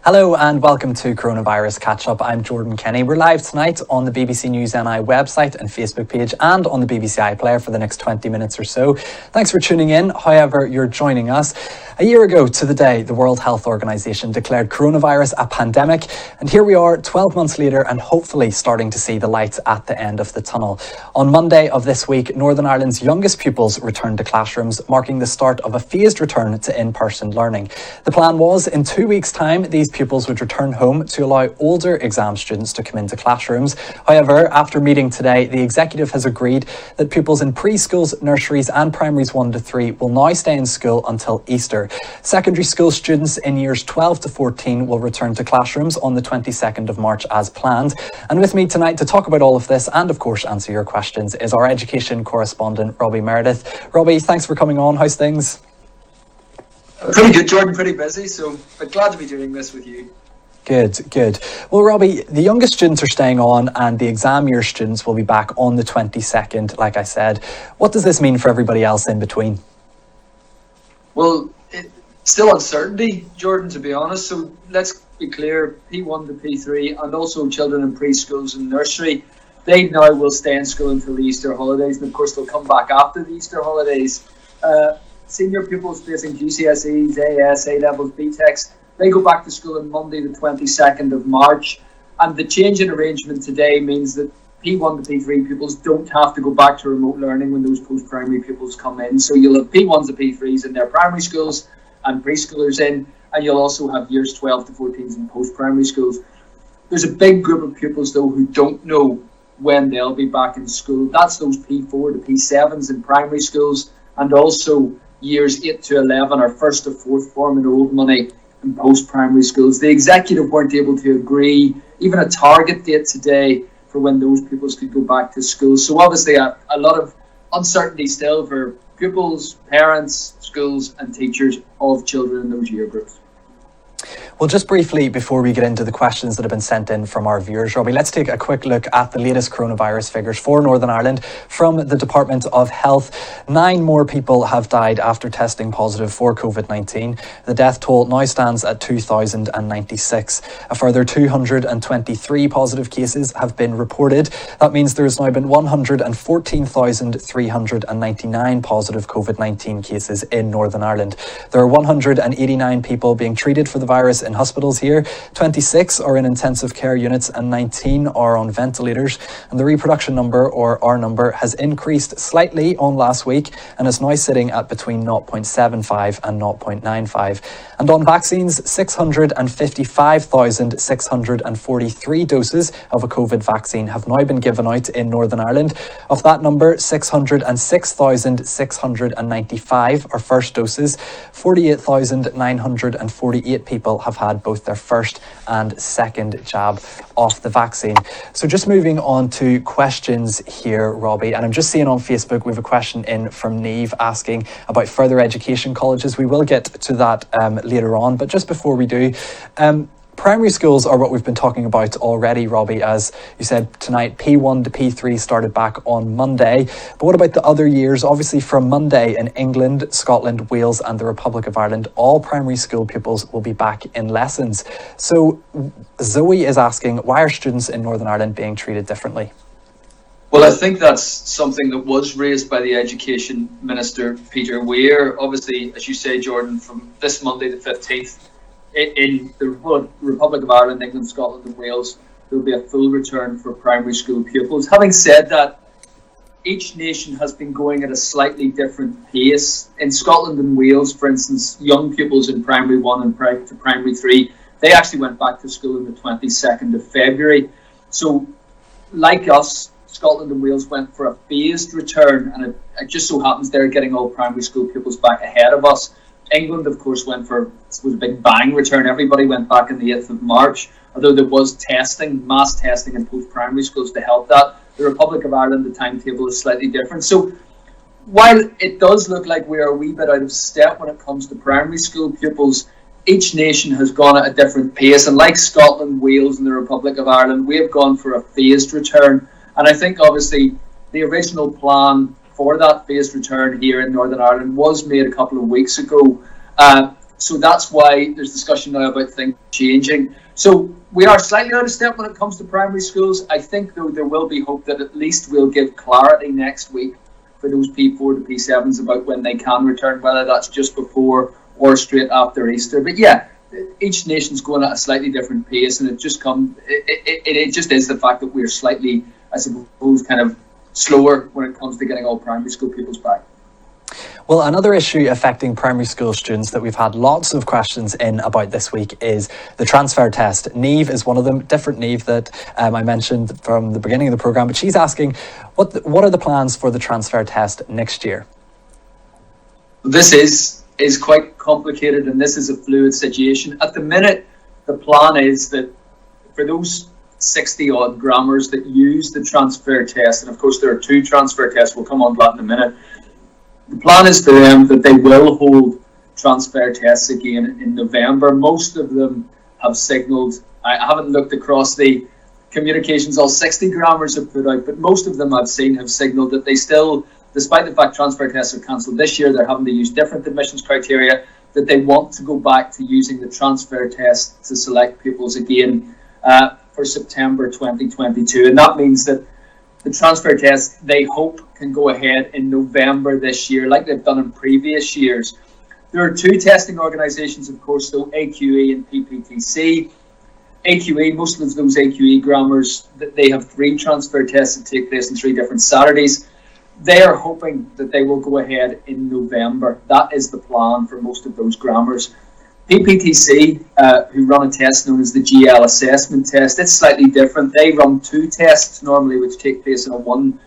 Hello and welcome to Coronavirus Catch Up. I'm Jordan Kenny. We're live tonight on the BBC News NI website and Facebook page and on the BBC iPlayer for the next 20 minutes or so. Thanks for tuning in, however you're joining us. A year ago to the day, the World Health Organization declared coronavirus a pandemic, and here we are 12 months later and hopefully starting to see the light at the end of the tunnel. On Monday of this week, Northern Ireland's youngest pupils returned to classrooms, marking the start of a phased return to in-person learning. The plan was, in 2 weeks' time, these pupils would return home to allow older exam students to come into classrooms. However, after meeting today, the executive has agreed that pupils in preschools, nurseries and primaries 1 to 3 will now stay in school until Easter. Secondary school students in years 12 to 14 will return to classrooms on the 22nd of March as planned. And with me tonight to talk about all of this and of course answer your questions is our education correspondent Robbie Meredith. Robbie, thanks for coming on. How's things? Pretty good, Jordan, pretty busy, but glad to be doing this with you. Good. Well, Robbie, the youngest students are staying on and the exam year students will be back on the 22nd, like I said. What does this mean for everybody else in between? Well, still uncertainty, Jordan, to be honest. So let's be clear, P1 to P3 and also children in preschools and nursery, they now will stay in school until the Easter holidays, and of course they'll come back after the Easter holidays. Senior pupils facing GCSEs, AS, A-levels, BTECs, they go back to school on Monday the 22nd of March. And the change in arrangement today means that P1 to P3 pupils don't have to go back to remote learning when those post-primary pupils come in. So you'll have P1s to P3s in their primary schools and preschoolers in, and you'll also have years 12 to 14s in post-primary schools. There's a big group of pupils, though, who don't know when they'll be back in school. That's those P4 to P7s in primary schools, and also years 8 to 11 or first to fourth form in old money in post-primary schools. The executive weren't able to agree even a target date today for when those pupils could go back to school. So obviously a lot of uncertainty still for pupils, parents, schools and teachers of children in those year groups. Well, just briefly before we get into the questions that have been sent in from our viewers, Robbie, let's take a quick look at the latest coronavirus figures for Northern Ireland from the Department of Health. 9 more people have died after testing positive for COVID-19. The death toll now stands at 2,096. A further 223 positive cases have been reported. That means there has now been 114,399 positive COVID-19 cases in Northern Ireland. There are 189 people being treated for the virus in hospitals here. 26 are in intensive care units and 19 are on ventilators. And the reproduction number, or R number, has increased slightly on last week and is now sitting at between 0.75 and 0.95. And on vaccines, 655,643 doses of a COVID vaccine have now been given out in Northern Ireland. Of that number, 606,695 are first doses. 48,948 people have had both their first and second jab of the vaccine. So just moving on to questions here, Robbie, and I'm just seeing on Facebook we have a question in from Neve asking about further education colleges. We will get to that later on, but just before we do, primary schools are what we've been talking about already, Robbie. As you said tonight, P1 to P3 started back on Monday. But what about the other years? Obviously from Monday in England, Scotland, Wales and the Republic of Ireland, all primary school pupils will be back in lessons. So Zoe is asking, why are students in Northern Ireland being treated differently? Well, I think that's something that was raised by the Education Minister, Peter Weir. Obviously, as you say, Jordan, from this Monday the 15th, in the Republic of Ireland, England, Scotland and Wales, there will be a full return for primary school pupils. Having said that, each nation has been going at a slightly different pace. In Scotland and Wales, for instance, young pupils in primary 1 and primary 3, they actually went back to school on the 22nd of February. So, like us, Scotland and Wales went for a phased return, and it just so happens they're getting all primary school pupils back ahead of us. England, of course, went for a big bang return. Everybody went back on the 8th of March, although there was testing, mass testing in post-primary schools to help that. The Republic of Ireland, the timetable is slightly different. So while it does look like we're a wee bit out of step when it comes to primary school pupils, each nation has gone at a different pace. And like Scotland, Wales and the Republic of Ireland, we have gone for a phased return. And I think obviously the original plan for that phased return here in Northern Ireland was made a couple of weeks ago. So that's why there's discussion now about things changing. So we are slightly out of step when it comes to primary schools. I think, though, there will be hope that at least we'll give clarity next week for those P4 to P7s about when they can return, whether that's just before or straight after Easter. But yeah, each nation's going at a slightly different pace, and it just is the fact that we're slightly, I suppose, kind of slower when it comes to getting all primary school pupils back. Well, another issue affecting primary school students that we've had lots of questions in about this week is the transfer test. Neve is one of them, different Neve that I mentioned from the beginning of the programme, but she's asking, what are the plans for the transfer test next year? This is quite complicated, and this is a fluid situation. At the minute, the plan is that for those 60-odd grammars that use the transfer test, and of course there are 2 transfer tests, we'll come on to that in a minute, the plan is for them that they will hold transfer tests again in November. Most of them have signalled, I haven't looked across the communications all 60 grammars have put out, but most of them I've seen have signalled that they still, despite the fact transfer tests are cancelled this year, they're having to use different admissions criteria, that they want to go back to using the transfer test to select pupils again for September 2022. And that means that the transfer test, they hope, can go ahead in November this year, like they've done in previous years. There are 2 testing organisations, of course, though, AQE and PPTC. AQE, most of those AQE grammars, they have 3 transfer tests that take place on 3 different Saturdays. They are hoping that they will go ahead in November. That is the plan for most of those grammars. PPTC, who run a test known as the GL assessment test, it's slightly different. They run 2 tests normally, which take place on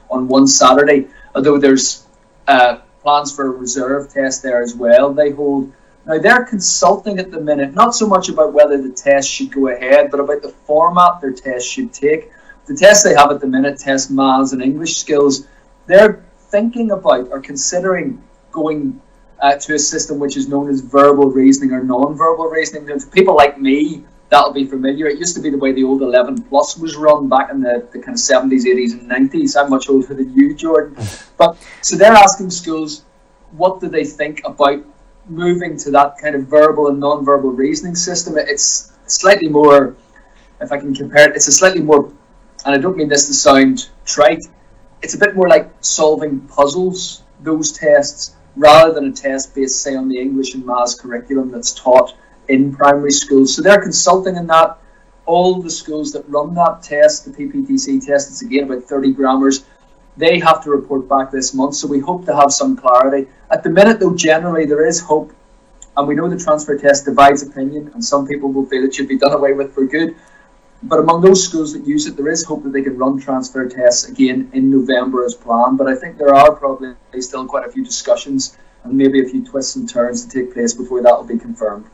one Saturday, although there's plans for a reserve test there as well. They hold. Now, they're consulting at the minute, not so much about whether the test should go ahead, but about the format their test should take. The tests they have at the minute test maths and English skills. They're thinking about or considering going to a system which is known as verbal reasoning or non-verbal reasoning. And for people like me, that'll be familiar. It used to be the way the old 11 plus was run back in the kind of 70s, 80s and 90s. I'm much older than you, Jordan. But so they're asking schools, what do they think about moving to that kind of verbal and non-verbal reasoning system? It's slightly more, if I can compare it, it's a slightly more, and I don't mean this to sound trite, it's a bit more like solving puzzles, those tests, rather than a test based, say, on the English and maths curriculum that's taught in primary schools. So they're consulting in that. All the schools that run that test, the PPTC test, it's again about 30 grammars, they have to report back this month. So we hope to have some clarity. At the minute, though, generally there is hope. And we know the transfer test divides opinion, and some people will feel it should be done away with for good. But among those schools that use it, there is hope that they can run transfer tests again in November as planned. But I think there are probably still quite a few discussions and maybe a few twists and turns to take place before that will be confirmed.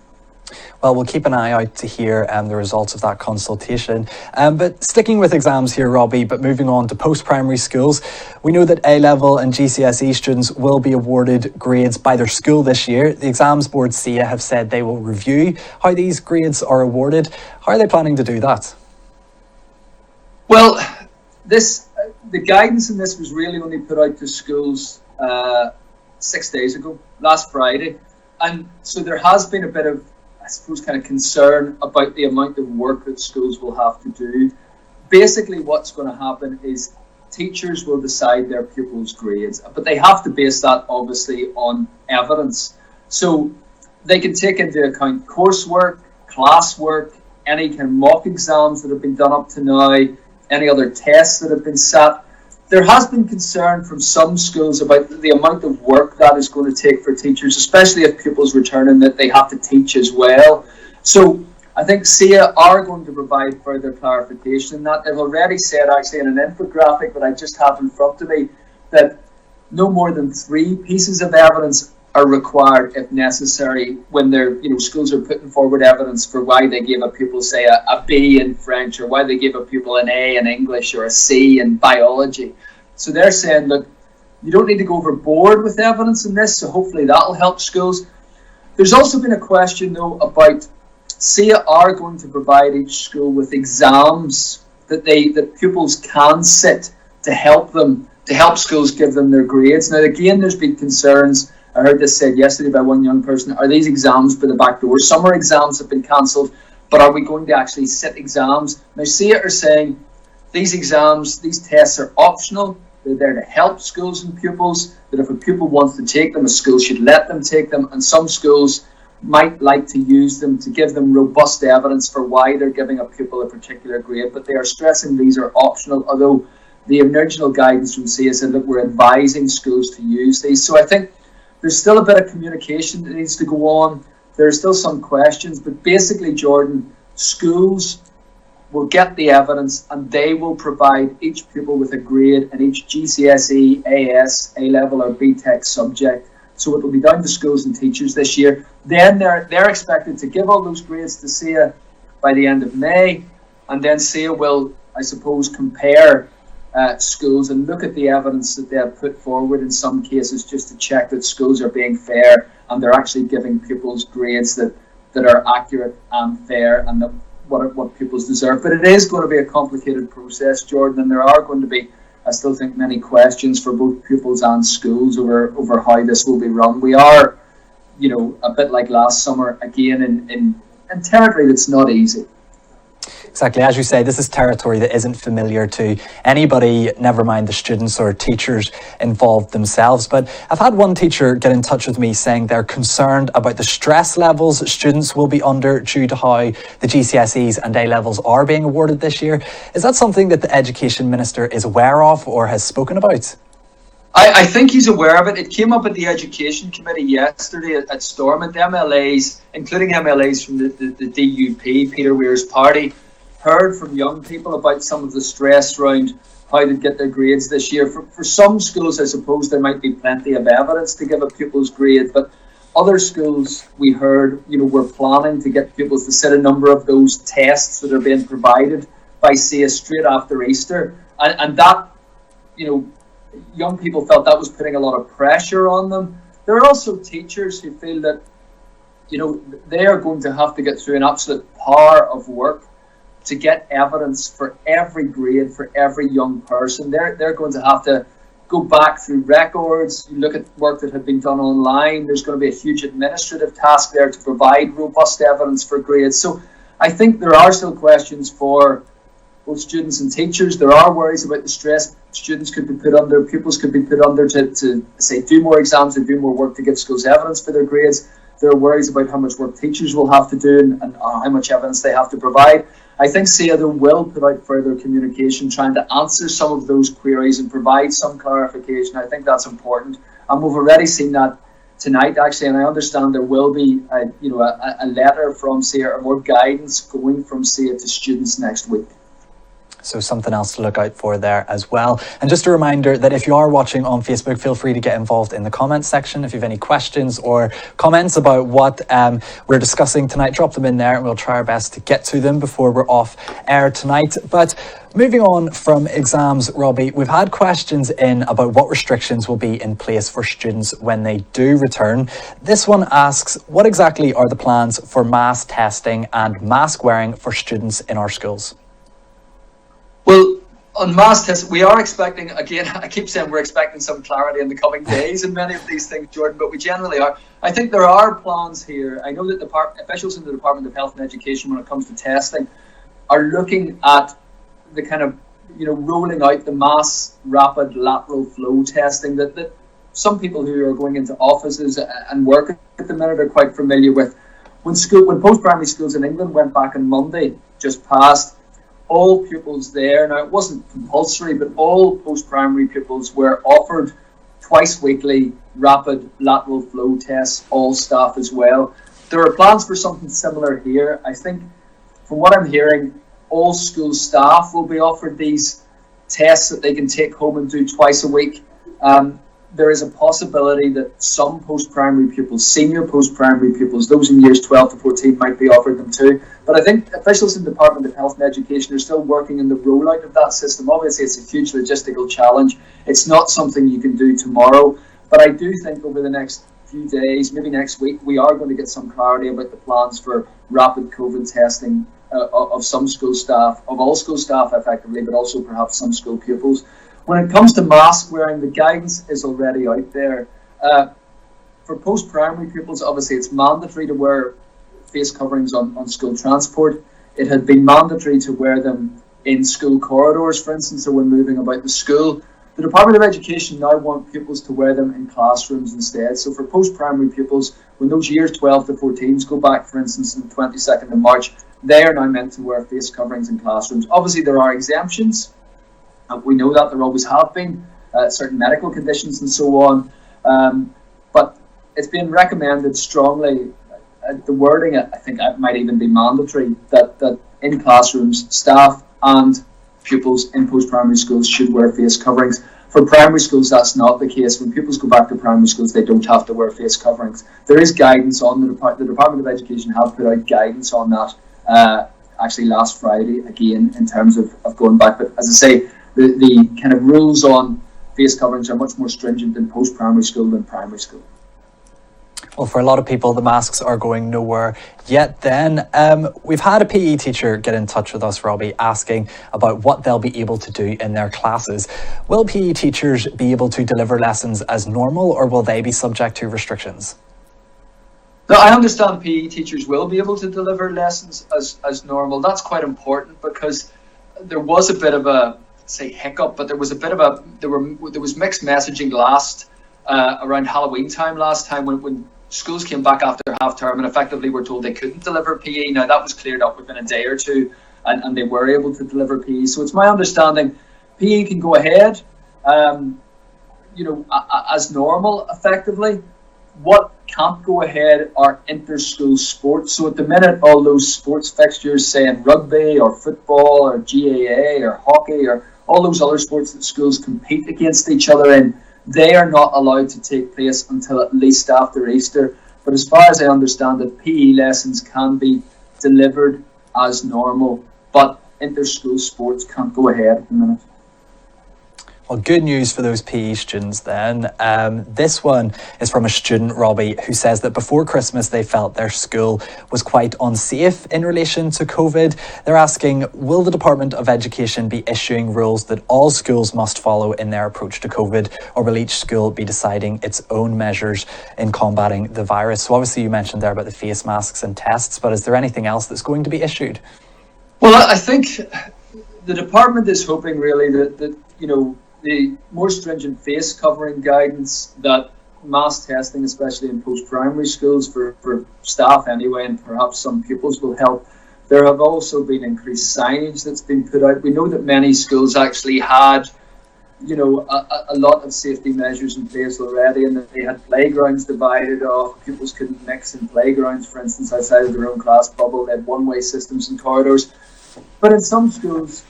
Well, we'll keep an eye out to hear the results of that consultation. But sticking with exams here, Robbie, but moving on to post-primary schools, we know that A-level and GCSE students will be awarded grades by their school this year. The Exams Board SIA have said they will review how these grades are awarded. How are they planning to do that? Well, the guidance in this was really only put out to schools 6 days ago, last Friday. And so there has been a bit of, I suppose, kind of concern about the amount of work that schools will have to do. Basically, what's going to happen is teachers will decide their pupils' grades, but they have to base that obviously on evidence. So they can take into account coursework, classwork, any kind of mock exams that have been done up to now, any other tests that have been set. There has been concern from some schools about the amount of work that is going to take for teachers, especially if pupils return and that they have to teach as well. So I think SIA are going to provide further clarification in that. They've already said, actually, in an infographic that I just have in front of me, that no more than 3 pieces of evidence are required if necessary when they're, schools are putting forward evidence for why they gave a pupil, say, a B in French, or why they gave a pupil an A in English or a C in biology. So they're saying, look, you don't need to go overboard with evidence in this, so hopefully that'll help schools. There's also been a question, though, about SIA are going to provide each school with exams that pupils can sit to help schools give them their grades. Now, again, there's been concerns. I heard this said yesterday by one young person. Are these exams by the back door? Summer exams have been cancelled, but are we going to actually sit exams? Now, SIA are saying these exams, these tests are optional. They're there to help schools and pupils, that if a pupil wants to take them, a school should let them take them, and some schools might like to use them to give them robust evidence for why they're giving a pupil a particular grade, but they are stressing these are optional, although the original guidance from SIA said that we're advising schools to use these. So I think there's still a bit of communication that needs to go on. There are still some questions, but basically, Jordan, schools will get the evidence and they will provide each pupil with a grade in each GCSE, AS, A-level or BTEC subject. So it will be down to schools and teachers this year. Then they're expected to give all those grades to SIA by the end of May, and then SIA will, I suppose, compare schools and look at the evidence that they have put forward in some cases, just to check that schools are being fair and they're actually giving pupils grades that are accurate and fair and that what pupils deserve. But it is going to be a complicated process, Jordan, and there are going to be, I still think, many questions for both pupils and schools over how this will be run. We are, a bit like last summer, again, in territory that's not easy. Exactly. As you say, this is territory that isn't familiar to anybody, never mind the students or teachers involved themselves. But I've had one teacher get in touch with me saying they're concerned about the stress levels students will be under due to how the GCSEs and A-levels are being awarded this year. Is that something that the Education Minister is aware of or has spoken about? I think he's aware of it. It came up at the Education Committee yesterday at Stormont. MLAs, including MLAs from the DUP, Peter Weir's party, heard from young people about some of the stress around how to get their grades this year. For some schools, I suppose there might be plenty of evidence to give a pupil's grade, but other schools, we heard, were planning to get pupils to sit a number of those tests that are being provided by SIA straight after Easter, and that, young people felt that was putting a lot of pressure on them. There are also teachers who feel that, they are going to have to get through an absolute power of work to get evidence for every grade, for every young person. They're going to have to go back through records, you look at work that had been done online. There's going to be a huge administrative task there to provide robust evidence for grades. So I think there are still questions for both students and teachers. There are worries about the stress students could be put under, pupils could be put under to say, do more exams and do more work to give schools evidence for their grades. There are worries about how much work teachers will have to do and how much evidence they have to provide. I think SIA will put out further communication trying to answer some of those queries and provide some clarification. I think that's important. And we've already seen that tonight, actually, and I understand there will be a letter from SIA or more guidance going from SIA to students next week. So something else to look out for there as well. And just a reminder that if you are watching on Facebook, feel free to get involved in the comments section. If you have any questions or comments about what we're discussing tonight, drop them in there and we'll try our best to get to them before we're off air tonight. But moving on from exams, Robbie, we've had questions in about what restrictions will be in place for students when they do return. This one asks, what exactly are the plans for mass testing and mask wearing for students in our schools? Well, on mass tests, we are expecting, again, I keep saying we're expecting some clarity in the coming days in many of these things, Jordan, but we generally are. I think there are plans here. I know that officials in the Department of Health and Education, when it comes to testing, are looking at the kind of, rolling out the mass rapid lateral flow testing that some people who are going into offices and work at the minute are quite familiar with. When post-primary schools in England went back on Monday, just past, all pupils there, now it wasn't compulsory, but all post-primary pupils were offered twice weekly rapid lateral flow tests, all staff as well. There are plans for something similar here. I think, from what I'm hearing, all school staff will be offered these tests that they can take home and do twice a week. There is a possibility that some post-primary pupils, senior post-primary pupils, those in years 12 to 14, might be offered them too. But I think officials in the Department of Health and Education are still working on the rollout of that system. Obviously, it's a huge logistical challenge. It's not something you can do tomorrow. But I do think over the next few days, maybe next week, we are going to get some clarity about the plans for rapid COVID testing of some school staff, of all school staff effectively, but also perhaps some school pupils. When it comes to mask wearing, the guidance is already out there. For post-primary pupils, obviously it's mandatory to wear face coverings on school transport. It had been mandatory to wear them in school corridors, for instance, or when moving about the school. The Department of Education now want pupils to wear them in classrooms instead. So for post-primary pupils, when those years 12 to 14s go back, for instance, on the 22nd of March, they are now meant to wear face coverings in classrooms. Obviously, there are exemptions. We know that there always have been, certain medical conditions and so on. But it's been recommended strongly, the wording, I think it might even be mandatory, that in classrooms, staff and pupils in post-primary schools should wear face coverings. For primary schools, that's not the case. When pupils go back to primary schools, they don't have to wear face coverings. There is guidance on the Department of Education have put out guidance on that actually last Friday, again, in terms of going back. But as I say, the kind of rules on face coverings are much more stringent in post-primary school than primary school. Well, for a lot of people, the masks are going nowhere yet then. We've had a PE teacher get in touch with us, Robbie, asking about what they'll be able to do in their classes. Will PE teachers be able to deliver lessons as normal, or will they be subject to restrictions? Now, I understand PE teachers will be able to deliver lessons as normal. That's quite important because there was a bit of a, say, hiccup, but there was mixed messaging around Halloween time last time when schools came back after half term and effectively were told they couldn't deliver PE. Now that was cleared up within a day or two, and they were able to deliver PE. So it's my understanding PE can go ahead, as normal effectively. What can't go ahead are inter-school sports. So at the minute, all those sports fixtures, say in rugby or football or GAA or hockey or all those other sports that schools compete against each other in, they are not allowed to take place until at least after Easter. But as far as I understand it, PE lessons can be delivered as normal, but inter-school sports can't go ahead at the minute. Well, good news for those PE students then. This one is from a student, Robbie, who says that before Christmas they felt their school was quite unsafe in relation to COVID. They're asking, will the Department of Education be issuing rules that all schools must follow in their approach to COVID, or will each school be deciding its own measures in combating the virus? So obviously you mentioned there about the face masks and tests, but is there anything else that's going to be issued? Well, I think the department is hoping really that the more stringent face covering guidance, that mass testing, especially in post-primary schools for staff anyway, and perhaps some pupils, will help. There have also been increased signage that's been put out. We know that many schools actually had, a lot of safety measures in place already, and that they had playgrounds divided off. Pupils couldn't mix in playgrounds, for instance, outside of their own class bubble. They had one-way systems in corridors. But in some schools,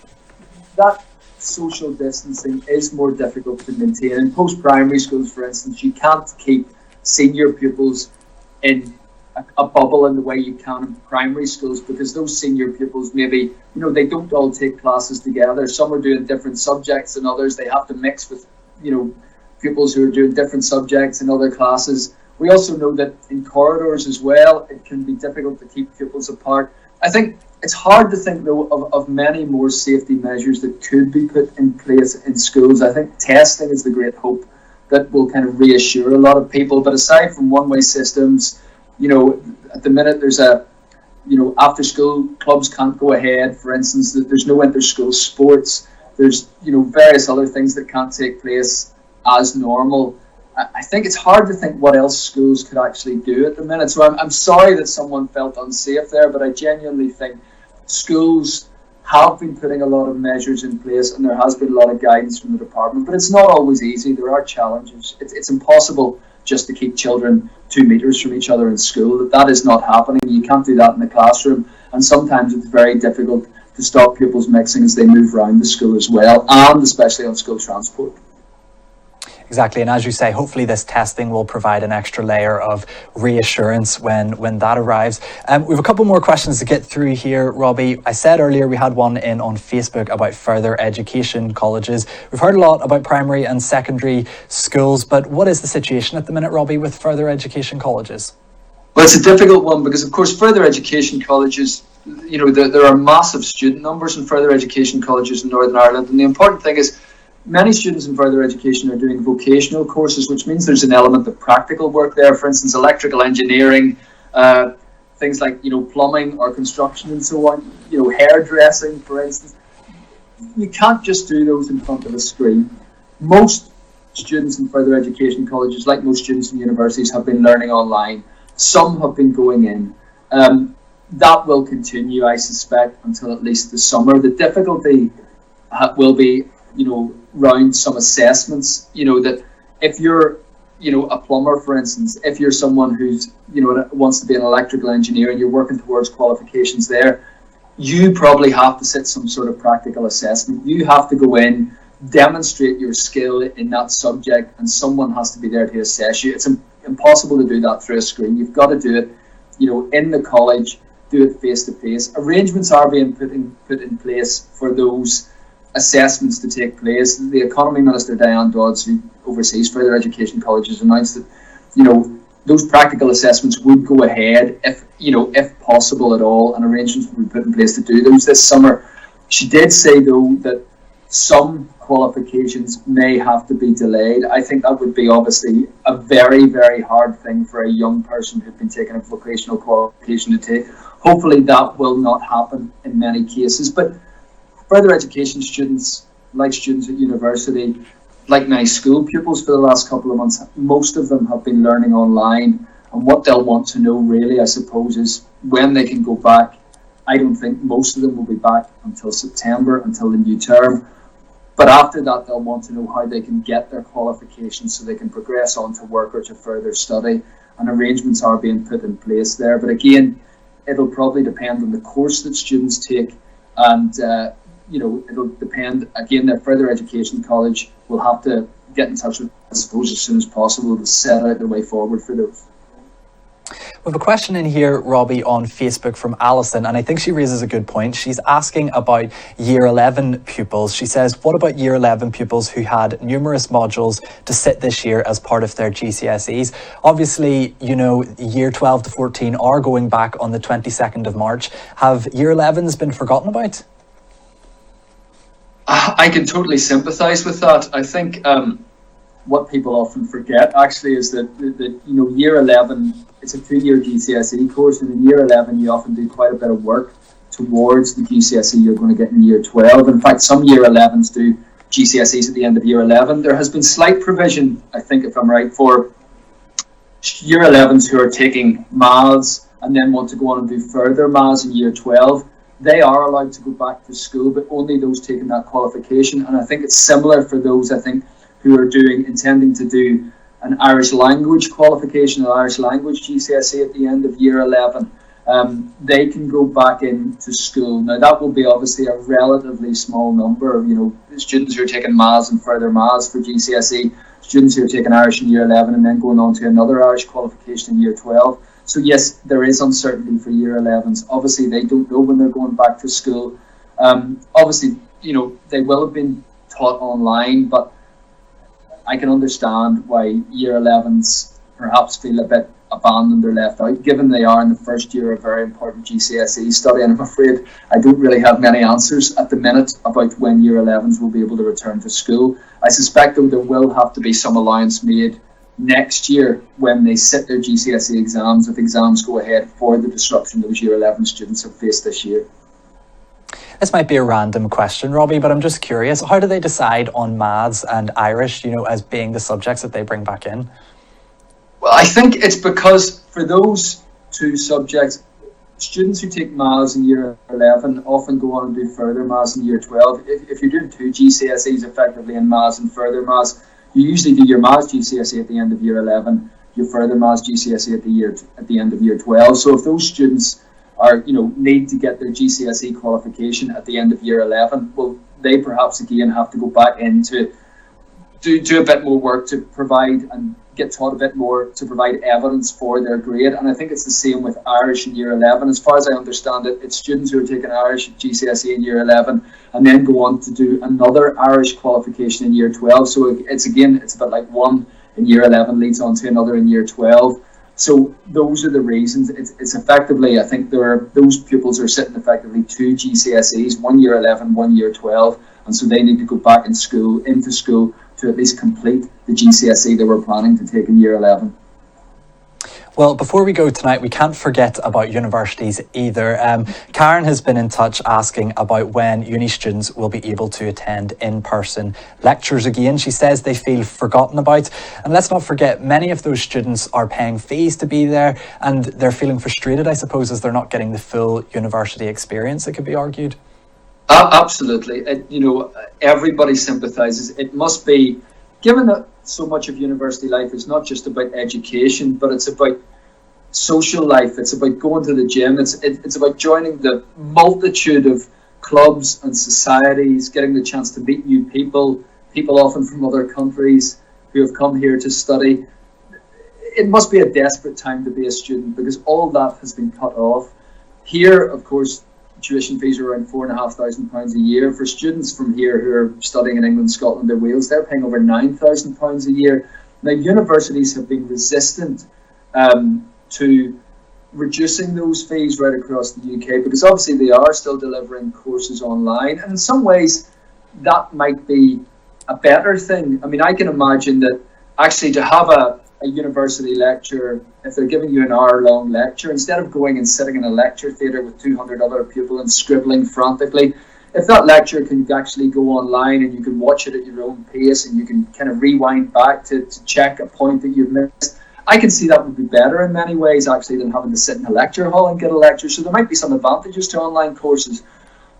that social distancing is more difficult to maintain. In post-primary schools, for instance, you can't keep senior pupils in a bubble in the way you can in primary schools, because those senior pupils maybe, they don't all take classes together. Some are doing different subjects than others. They have to mix with, pupils who are doing different subjects in other classes. We also know that in corridors as well, it can be difficult to keep pupils apart. I think it's hard to think, though, of many more safety measures that could be put in place in schools. I think testing is the great hope that will kind of reassure a lot of people. But aside from one-way systems, at the minute there's after-school clubs can't go ahead. For instance, there's no inter-school sports. There's, various other things that can't take place as normal. I think it's hard to think what else schools could actually do at the minute. So I'm sorry that someone felt unsafe there, but I genuinely think schools have been putting a lot of measures in place, and there has been a lot of guidance from the department, but it's not always easy. There are challenges. It's impossible just to keep children 2 meters from each other in school. That is not happening. You can't do that in the classroom, and sometimes it's very difficult to stop pupils mixing as they move around the school as well, and especially on school transport. Exactly, and as you say, hopefully this testing will provide an extra layer of reassurance when that arrives. We have a couple more questions to get through here, Robbie. I said earlier we had one in on Facebook about further education colleges. We've heard a lot about primary and secondary schools, but what is the situation at the minute, Robbie, with further education colleges? Well, it's a difficult one because, of course, further education colleges, there are massive student numbers in further education colleges in Northern Ireland, and the important thing is many students in further education are doing vocational courses, which means there's an element of practical work there. For instance, electrical engineering, things like plumbing or construction and so on. Hairdressing, for instance. You can't just do those in front of a screen. Most students in further education colleges, like most students in universities, have been learning online. Some have been going in. That will continue, I suspect, until at least the summer. The difficulty will be around some assessments, that if you're, a plumber, for instance, if you're someone who's, wants to be an electrical engineer and you're working towards qualifications there, you probably have to sit some sort of practical assessment. You have to go in, demonstrate your skill in that subject, and someone has to be there to assess you. It's impossible to do that through a screen. You've got to do it, in the college, do it face to face. Arrangements are being put in place for those assessments to take place. The Economy Minister, Diane Dodds, who oversees further education colleges, announced that those practical assessments would go ahead if possible at all, and arrangements would be put in place to do those this summer. She did say though that some qualifications may have to be delayed. I think that would be obviously a very, very hard thing for a young person who'd been taking a vocational qualification to take. Hopefully that will not happen in many cases, but further education students, like students at university, like many school pupils for the last couple of months, most of them have been learning online, and what they'll want to know really, I suppose, is when they can go back. I don't think most of them will be back until September, until the new term, but after that they'll want to know how they can get their qualifications so they can progress on to work or to further study, and arrangements are being put in place there. But again, it'll probably depend on the course that students take, and it'll depend, again, their further education college will have to get in touch with, I suppose, as soon as possible to set out the way forward for those. We have a question in here, Robbie, on Facebook from Alison, and I think she raises a good point. She's asking about Year 11 pupils. She says, what about Year 11 pupils who had numerous modules to sit this year as part of their GCSEs? Obviously, Year 12 to 14 are going back on the 22nd of March. Have Year 11s been forgotten about? I can totally sympathise with that. I think what people often forget actually is that Year 11, it's a 2-year GCSE course, and in Year 11 you often do quite a bit of work towards the GCSE you're going to get in Year 12. In fact, some Year 11s do GCSEs at the end of Year 11. There has been slight provision, I think if I'm right, for Year 11s who are taking maths and then want to go on and do further maths in Year 12. They are allowed to go back to school, but only those taking that qualification. And I think it's similar for those, who are intending to do an Irish language qualification, an Irish language GCSE at the end of Year 11. They can go back into school. Now, that will be obviously a relatively small number of, students who are taking maths and further maths for GCSE, students who are taking Irish in Year 11 and then going on to another Irish qualification in Year 12. So yes, there is uncertainty for Year 11s. Obviously, they don't know when they're going back to school. Obviously, they will have been taught online, but I can understand why Year 11s perhaps feel a bit abandoned or left out, given they are in the first year of a very important GCSE study. And I'm afraid I don't really have many answers at the minute about when Year 11s will be able to return to school. I suspect, though, there will have to be some allowance made next year when they sit their GCSE exams, if exams go ahead, for the disruption those Year 11 students have faced this year. This might be a random question, Robbie, but I'm just curious. How do they decide on maths and Irish, as being the subjects that they bring back in? Well, I think it's because for those two subjects, students who take maths in year 11 often go on and do further maths in year 12. If you're doing two GCSEs effectively in maths and further maths, you usually do your maths GCSE at the end of year 11, your further maths GCSE at the end of year 12. So if those students are, need to get their GCSE qualification at the end of year 11, well, they perhaps again have to go back into do a bit more work to provide and get taught a bit more to provide evidence for their grade. And I think it's the same with Irish in year 11. As far as I understand it, it's students who are taking Irish at GCSE in year 11 and then go on to do another Irish qualification in year 12. So it's a bit like one in year 11 leads on to another in year 12. So those are the reasons. It's effectively, I think those pupils are sitting effectively two GCSEs, one year 11, one year 12. And so they need to go back into school to at least complete the GCSE they were planning to take in year 11. Well, before we go tonight, we can't forget about universities either. Karen has been in touch asking about when uni students will be able to attend in-person lectures again. She says they feel forgotten about. And let's not forget, many of those students are paying fees to be there and they're feeling frustrated, I suppose, as they're not getting the full university experience, it could be argued. Absolutely. Everybody sympathises. It must be, given that so much of university life is not just about education, but it's about social life. It's about going to the gym. It's about joining the multitude of clubs and societies, getting the chance to meet new people often from other countries who have come here to study. It must be a desperate time to be a student because all that has been cut off. Here, of course, tuition fees are around £4,500 a year. For students from here who are studying in England, Scotland or Wales, they're paying over £9,000 a year. Now, universities have been resistant to reducing those fees right across the UK because obviously they are still delivering courses online, and in some ways that might be a better thing. I mean, I can imagine that actually to have a university lecture, if they're giving you an hour-long lecture, instead of going and sitting in a lecture theatre with 200 other people and scribbling frantically, if that lecture can actually go online and you can watch it at your own pace and you can kind of rewind back to check a point that you've missed, I can see that would be better in many ways actually than having to sit in a lecture hall and get a lecture. So there might be some advantages to online courses.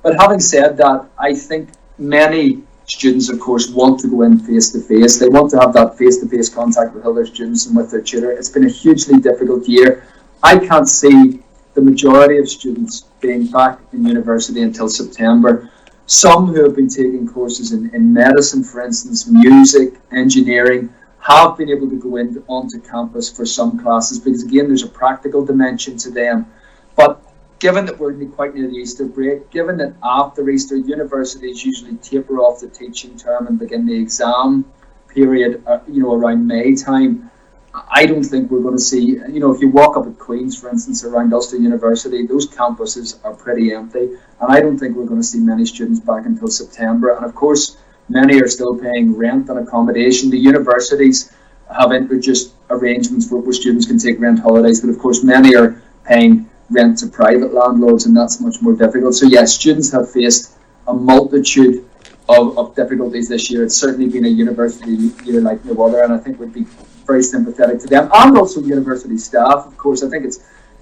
But having said that, I think many students, of course, want to go in face-to-face. They want to have that face-to-face contact with other students and with their tutor. It's been a hugely difficult year. I can't see the majority of students being back in university until September. Some who have been taking courses in medicine, for instance, music, engineering, have been able to go onto campus for some classes because, again, there's a practical dimension to them. But given that we're quite near the Easter break, given that after Easter, universities usually taper off the teaching term and begin the exam period, around May time, I don't think we're going to see, if you walk up at Queen's, for instance, around Ulster University, those campuses are pretty empty. And I don't think we're going to see many students back until September. And of course, many are still paying rent and accommodation. The universities have introduced arrangements where students can take rent holidays, but of course, many are paying rent to private landlords, and that's much more difficult. So yes, students have faced a multitude of difficulties this year. It's certainly been a university year like no other, and I think we'd be very sympathetic to them, and also university staff. Of course, I think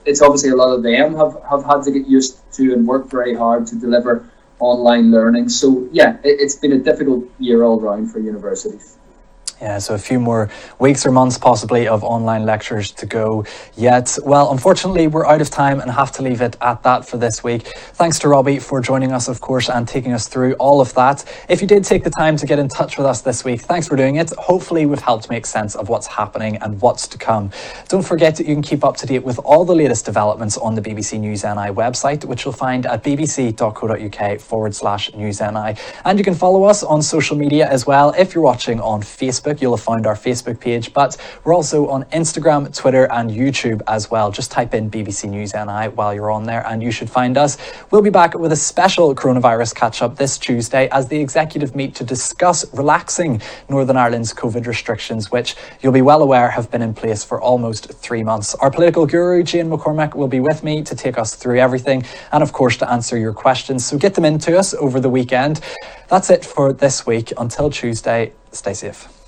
it's obviously a lot of them have had to get used to and work very hard to deliver online learning. So yeah, it's been a difficult year all round for universities. Yeah, so a few more weeks or months possibly of online lectures to go yet. Well, unfortunately, we're out of time and have to leave it at that for this week. Thanks to Robbie for joining us, of course, and taking us through all of that. If you did take the time to get in touch with us this week, thanks for doing it. Hopefully, we've helped make sense of what's happening and what's to come. Don't forget that you can keep up to date with all the latest developments on the BBC News NI website, which you'll find at bbc.co.uk/newsni. And you can follow us on social media as well if you're watching on Facebook. Facebook, you'll have found our Facebook page, but we're also on Instagram, Twitter and YouTube as well. Just type in BBC News NI while you're on there and you should find us. We'll be back with a special coronavirus catch-up this Tuesday as the executive meet to discuss relaxing Northern Ireland's COVID restrictions, which you'll be well aware have been in place for almost 3 months. Our political guru, Jane McCormack, will be with me to take us through everything and of course to answer your questions. So get them into us over the weekend. That's it for this week. Until Tuesday, stay safe.